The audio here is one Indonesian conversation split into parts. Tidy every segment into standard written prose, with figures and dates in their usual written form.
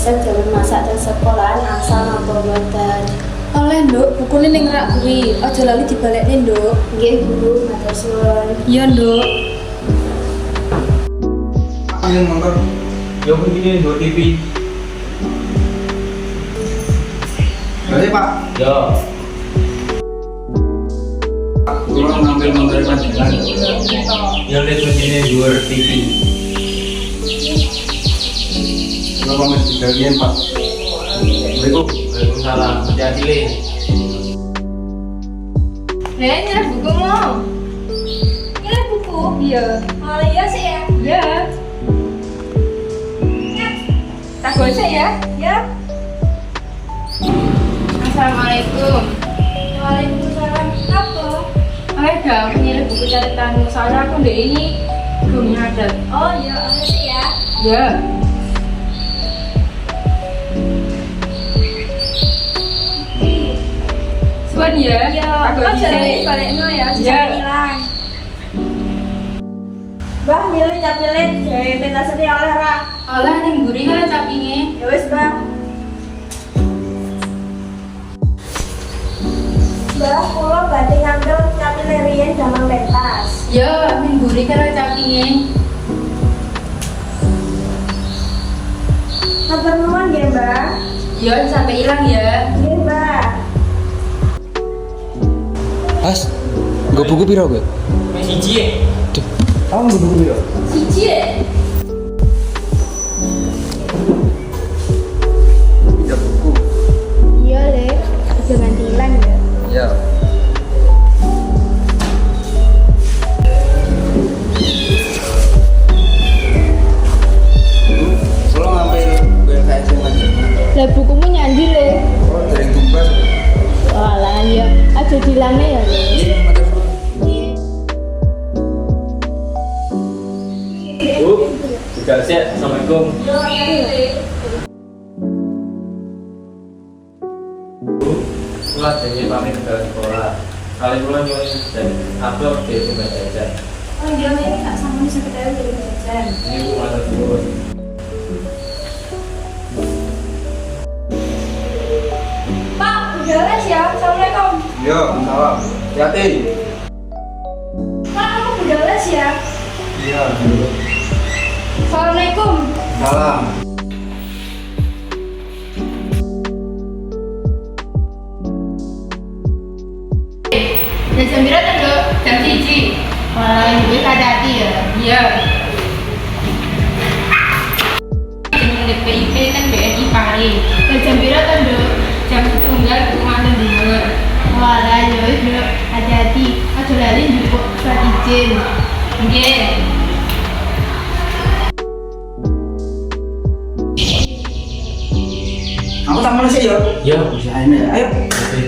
resep dalam masak dan sekolahan asal napa boten. Oleh Nduk, bukune ning rak kuwi. Aja lali dibalekne, Nduk. Nggih Bu, matur suwun. Iya, Nduk. Yang nonton, yang begini buat TV. Berarti Pak. Yo. Kurang ngambil menteri panjangan. Yang lihat begini luar TV. Kalau pamit sebagian Pak. Assalamualaikum. Waalaikumsalam. Hati-hati Le. Ini bukumu. Ini buku. Iya. Oh iya sih ya. Iya. Tak gocek ya. Ya. Assalamualaikum. Waalaikumsalam. Apa? Aku ngirim buku catatanmu. Soalnya aku udah ini belum nyadet. Oh iya, sih ya. Ya. Suan ya. Iya, Aku kok bisa. jangan balikno ya, Iya. jangan hilang. Bah, milih nyapilin, jadi pentasnya oleh ra. Olah ning mburi kan capinge. Ya wis, Bah. Bah, kula badhe ngambil nyapilin riyen damang pentas. Ya, ning mburi kan capinge. Matur nuwun nggih, Mbak. Ya sampai hilang ya. Nggih, Mbak. As, gue buku piro gue? Siji ya. Kamu buku piro? Siji ya. Tidak buku. Iya, Le. Jangan hilang ya. Ya. Kalau ngambil BKS aja. Lah bukumu nyandi, Le. Oh, dari tumbas. Walah ya, aja dilangnya ya, Le. Iya, matur suwun. Bu, juga siap. Assalamualaikum. Bu, pulang jadi pamit ke sekolah. Kali pulang nyuwun dan upload di sumber jajan. Oh iya, ini tak sama sekretari dari jajan. Ini Bu matur suwun. Pak, udah les ya. Assalamualaikum. Yo, salam. Hati. Pak, aku udah les ya. Iya. Assalamualaikum. Salam. Dan jam berapa tuh? Jam siji. Wah, ibu hati-hati ya. Iya. Dengan PIP kan BNI Pari. Dan jam berapa tuh? Jam setunggal kemana dengar. Wah, ya ibu hati-hati. Aja lali juga surat izin. Nggih. Aku tak mana sih yo? Ya. Usahain ya. Ayo. Oke.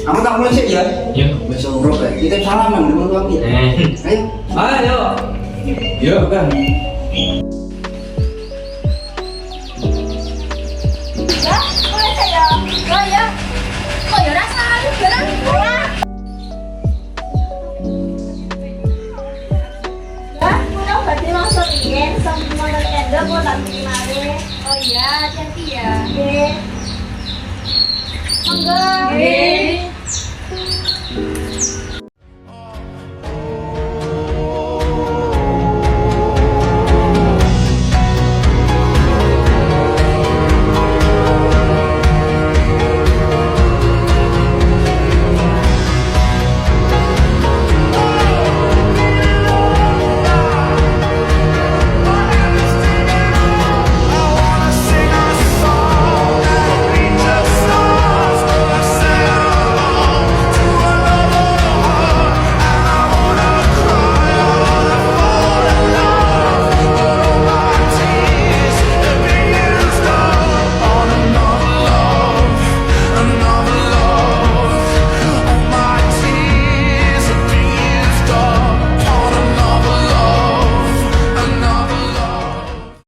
Aku tak mulai sih ya. Ya. Besok bro, kita salaman dulu lagi. Ayo. Ayo. Yo kan. Ya, boleh saya. Oh ya. Oh ya rasa lu barang. Ya, pulang berarti langsung ingin sambil nonton endor mau tak kemarin. Oh iya, hati-hati ya. Oke. Monggo.